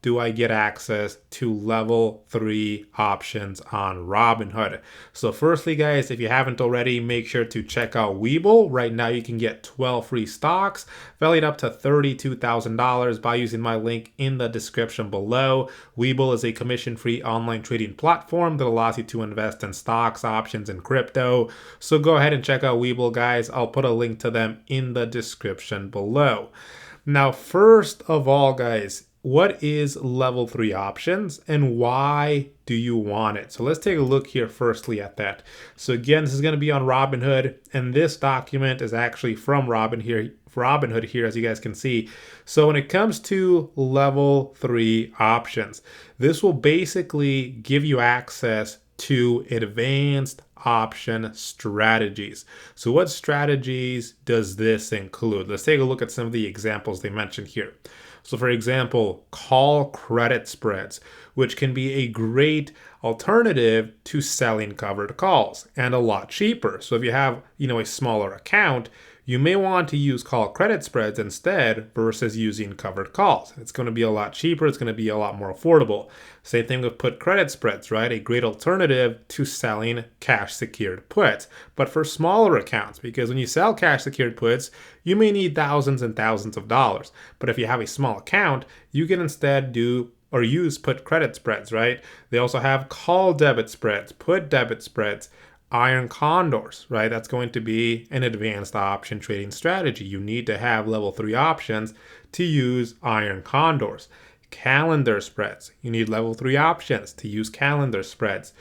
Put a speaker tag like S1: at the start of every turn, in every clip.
S1: do I get access to level 3 options on Robinhood? So firstly, guys, if you haven't already, make sure to check out Webull. Right now you can get 12 free stocks valued up to $32,000 by using my link in the description below. Webull is a commission-free online trading platform that allows you to invest in stocks, options, and crypto. So go ahead and check out Webull, guys. I'll put a link to them in the description below. Now, first of all, guys, what is level 3 options and why do you want it? So let's take a look here firstly at that. So again, this is going to be on Robinhood, and this document is actually from Robinhood here, as you guys can see. So when it comes to level 3 options, this will basically give you access to advanced option strategies. So what strategies does this include? Let's take a look at some of the examples they mentioned here. So for example, call credit spreads, which can be a great alternative to selling covered calls and a lot cheaper. So if you have, a smaller account, you may want to use call credit spreads instead versus using covered calls. It's going to be a lot cheaper. It's going to be a lot more affordable. Same thing with put credit spreads, right? A great alternative to selling cash secured puts, but for smaller accounts, because when you sell cash secured puts, you may need thousands and thousands of dollars. But if you have a small account, you can instead do or use put credit spreads, right? They also have call debit spreads, put debit spreads, iron condors, right? That's going to be an advanced option trading strategy. You need to have level 3 options to use iron condors. Calendar spreads. You need level 3 options to use calendar spreads.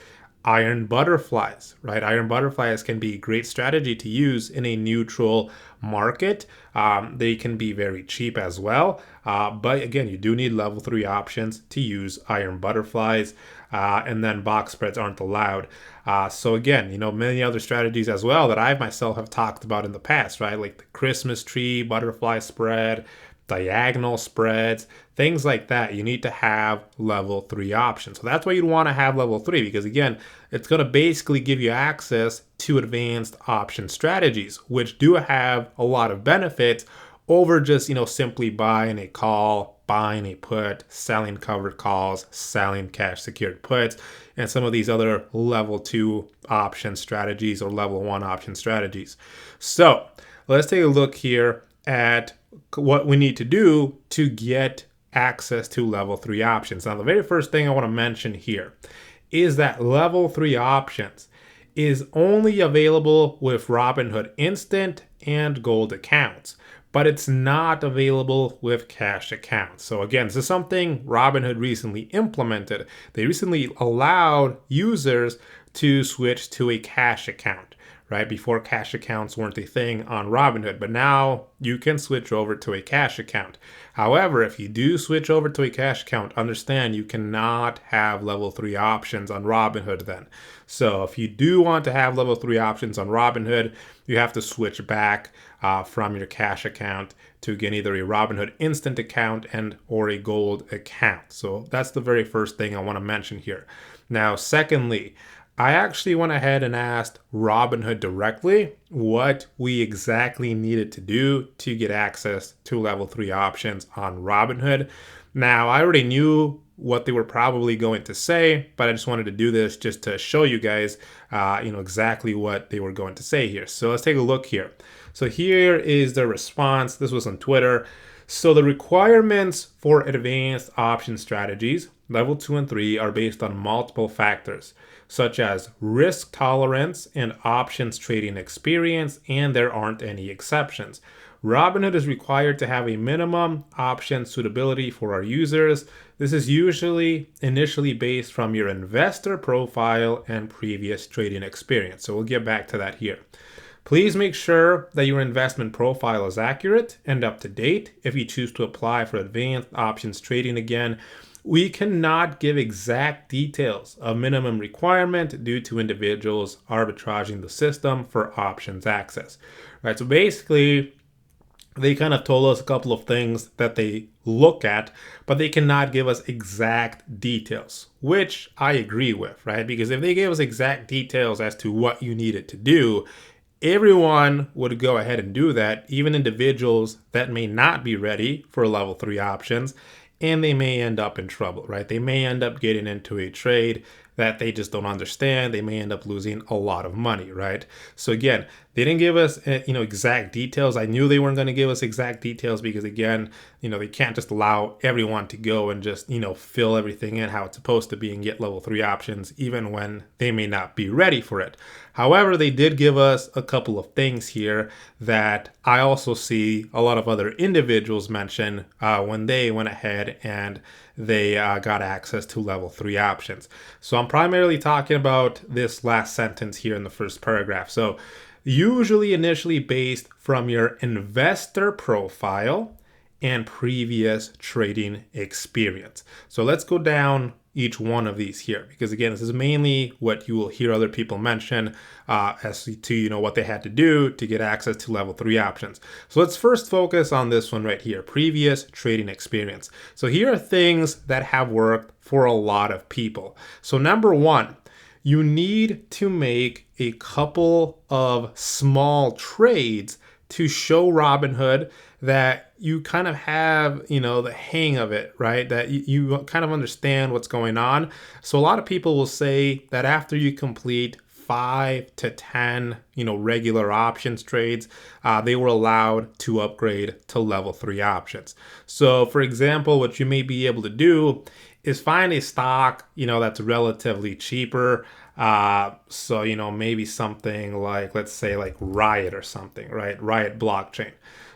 S1: Iron butterflies, right? Iron butterflies can be a great strategy to use in a neutral market. They can be very cheap as well. But again, you do need level 3 options to use iron butterflies. And then box spreads aren't allowed. So again, many other strategies as well that I myself have talked about in the past, right? Like the Christmas tree butterfly spread, diagonal spreads, things like that. You need to have level 3 options. So that's why you'd want to have level 3, because again, it's going to basically give you access to advanced option strategies, which do have a lot of benefits over just, simply buying a call, buying a put, selling covered calls, selling cash secured puts, and some of these other level 2 option strategies or level 1 option strategies. So let's take a look here at what we need to do to get access to level 3 options. Now, the very first thing I want to mention here is that level 3 options is only available with Robinhood Instant and Gold accounts, but it's not available with cash accounts. So again, this is something Robinhood recently implemented. They recently allowed users to switch to a cash account, right? Before, cash accounts weren't a thing on Robinhood, but now you can switch over to a cash account. However, if you do switch over to a cash account, understand you cannot have level 3 options on Robinhood then. So if you do want to have level 3 options on Robinhood, you have to switch back from your cash account to again either a Robinhood Instant account and or a Gold account. So that's the very first thing I want to mention here. Now, secondly, I actually went ahead and asked Robinhood directly what we exactly needed to do to get access to level 3 options on Robinhood. Now, I already knew what they were probably going to say, but I just wanted to do this just to show you guys, exactly what they were going to say here. So let's take a look here. So here is the response. This was on Twitter. So the requirements for advanced option strategies, level 2 and 3, are based on multiple factors, such as risk tolerance and options trading experience, and there aren't any exceptions. Robinhood is required to have a minimum option suitability for our users. This is usually initially based from your investor profile and previous trading experience. So we'll get back to that here. Please make sure that your investment profile is accurate and up to date. If you choose to apply for advanced options trading again, we cannot give exact details of minimum requirement due to individuals arbitraging the system for options access. Right, so basically, they kind of told us a couple of things that they look at, but they cannot give us exact details, which I agree with, right? Because if they gave us exact details as to what you needed to do, everyone would go ahead and do that, even individuals that may not be ready for level 3 options. and they may end up in trouble, right? They may end up getting into a trade that they just don't understand. They may end up losing a lot of money, right? So again, they didn't give us, exact details. I knew they weren't going to give us exact details because again, they can't just allow everyone to go and just, fill everything in how it's supposed to be and get level 3 options, even when they may not be ready for it. However, they did give us a couple of things here that I also see a lot of other individuals mention when they went ahead and they got access to level 3 options. So I'm primarily talking about this last sentence here in the first paragraph. So usually initially based from your investor profile and previous trading experience. So let's go down each one of these here, because again, this is mainly what you will hear other people mention as to what they had to do to get access to level 3 options. So let's first focus on this one right here, previous trading experience. So here are things that have worked for a lot of people. So number one, you need to make a couple of small trades to show Robinhood that you kind of have, the hang of it, right? That you kind of understand what's going on. So a lot of people will say that after you complete 5 to 10, regular options trades, they were allowed to upgrade to level 3 options. So for example, what you may be able to do is find a stock, that's relatively cheaper. So, maybe something like, let's say like Riot or something, right? Riot blockchain.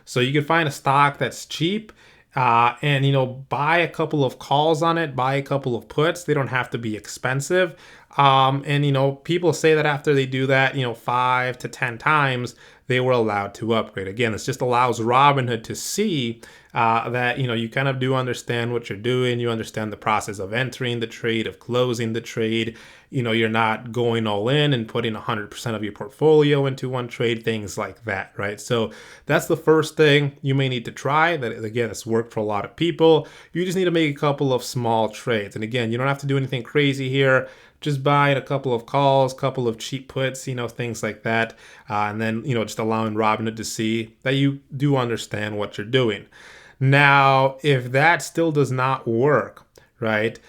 S1: So you can find a stock that's cheap and, buy a couple of calls on it, buy a couple of puts. They don't have to be expensive. And, people say that after they do that, 5 to 10 times, they were allowed to upgrade. Again, this just allows Robinhood to see that, you kind of do understand what you're doing. You understand the process of entering the trade, of closing the trade. You're not going all in and putting 100% of your portfolio into one trade, things like that, right? So that's the first thing you may need to try. That, again, it's worked for a lot of people. You just need to make a couple of small trades. And again, you don't have to do anything crazy here. Just buying a couple of calls, couple of cheap puts, things like that. And then, just allowing Robinhood to see that you do understand what you're doing. Now, if that still does not work, right,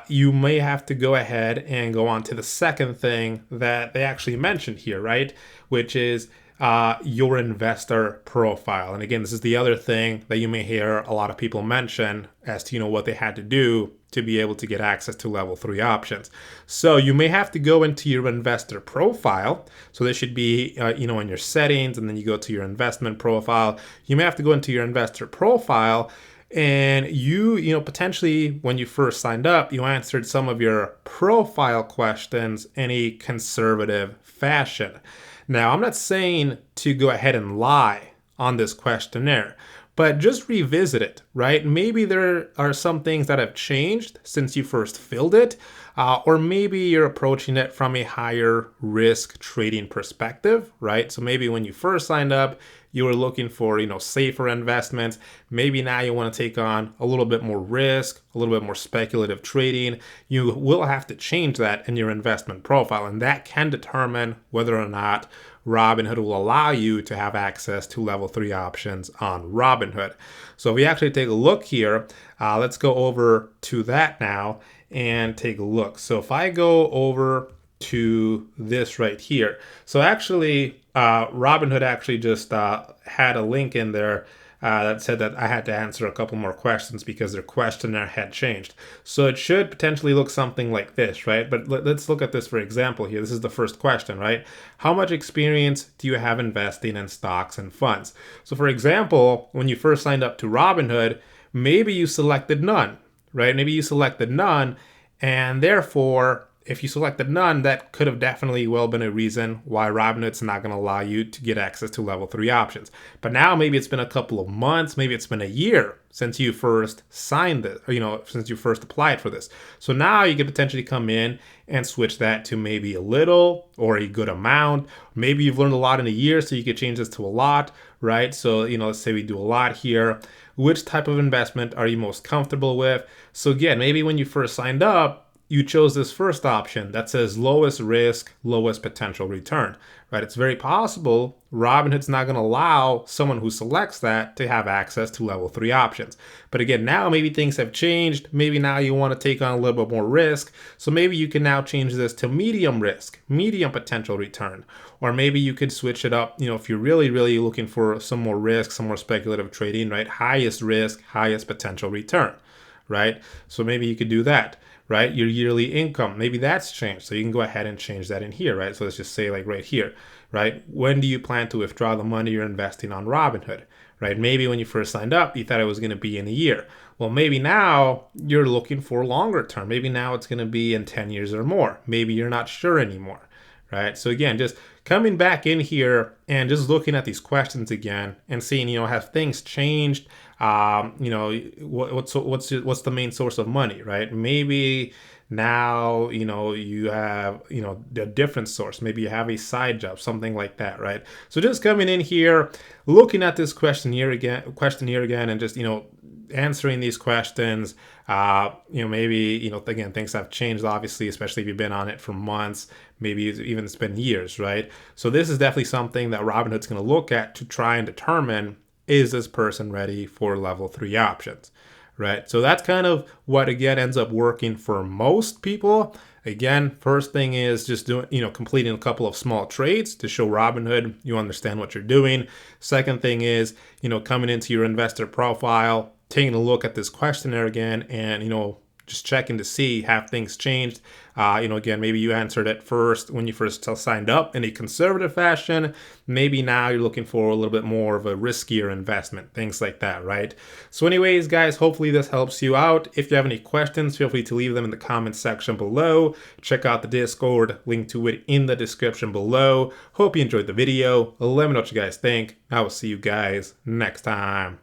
S1: you may have to go ahead and go on to the second thing that they actually mentioned here, right, which is your investor profile. And again, this is the other thing that you may hear a lot of people mention as to, what they had to do to be able to get access to level 3 options. So you may have to go into your investor profile. So this should be, in your settings, and then you go to your investment profile. You may have to go into your investor profile, and you potentially, when you first signed up, you answered some of your profile questions in a conservative fashion. Now, I'm not saying to go ahead and lie on this questionnaire, but just revisit it, right? Maybe there are some things that have changed since you first filled it, or maybe you're approaching it from a higher risk trading perspective, right? So maybe when you first signed up, you were looking for, safer investments. Maybe now you want to take on a little bit more risk, a little bit more speculative trading. You will have to change that in your investment profile, and that can determine whether or not Robinhood will allow you to have access to level 3 options on Robinhood. So if we actually take a look here, let's go over to that now and take a look. So if I go over to this right here, so actually Robinhood actually just had a link in there that said that I had to answer a couple more questions because their questionnaire had changed. So it should potentially look something like this, right? But let's look at this for example here. This is the first question, right? How much experience do you have investing in stocks and funds? So for example, when you first signed up to Robinhood, maybe you selected none, right? Maybe you selected none, and therefore, if you selected none, that could have definitely well been a reason why Robinhood's not going to allow you to get access to level 3 options. But now maybe it's been a couple of months, maybe it's been a year since you first signed it, or, since you first applied for this. So now you could potentially come in and switch that to maybe a little or a good amount. Maybe you've learned a lot in a year, so you could change this to a lot, right? So, let's say we do a lot here. Which type of investment are you most comfortable with? So again, maybe when you first signed up, you chose this first option that says lowest risk, lowest potential return, right? It's very possible Robinhood's not going to allow someone who selects that to have access to level 3 options. But again, now maybe things have changed. Maybe now you want to take on a little bit more risk. So maybe you can now change this to medium risk, medium potential return. Or maybe you could switch it up, if you're really, really looking for some more risk, some more speculative trading, right? Highest risk, highest potential return, right? So maybe you could do that. Right? Your yearly income, maybe that's changed. So you can go ahead and change that in here, right? So let's just say like right here, right? When do you plan to withdraw the money you're investing on Robinhood, right? Maybe when you first signed up, you thought it was going to be in a year. Well, maybe now you're looking for longer term. Maybe now it's going to be in 10 years or more. Maybe you're not sure anymore, right? So again, just coming back in here and just looking at these questions again and seeing, have things changed? What's the main source of money, right? Maybe now, you have, a different source. Maybe you have a side job, something like that, right? So just coming in here, looking at this question here again, and just, answering these questions, maybe, again, things have changed, obviously, especially if you've been on it for months, maybe even it's been years, right? So this is definitely something that Robinhood's going to look at to try and determine, is this person ready for level 3 options, right? So that's kind of what, again, ends up working for most people. Again, first thing is just doing, completing a couple of small trades to show Robinhood you understand what you're doing. Second thing is, coming into your investor profile, taking a look at this questionnaire again, and, just checking to see have things changed. Again, maybe you answered it first when you first signed up in a conservative fashion. Maybe now you're looking for a little bit more of a riskier investment, things like that, right? So anyways, guys, hopefully this helps you out. If you have any questions, feel free to leave them in the comments section below. Check out the Discord, link to it in the description below. Hope you enjoyed the video. Let me know what you guys think. I will see you guys next time.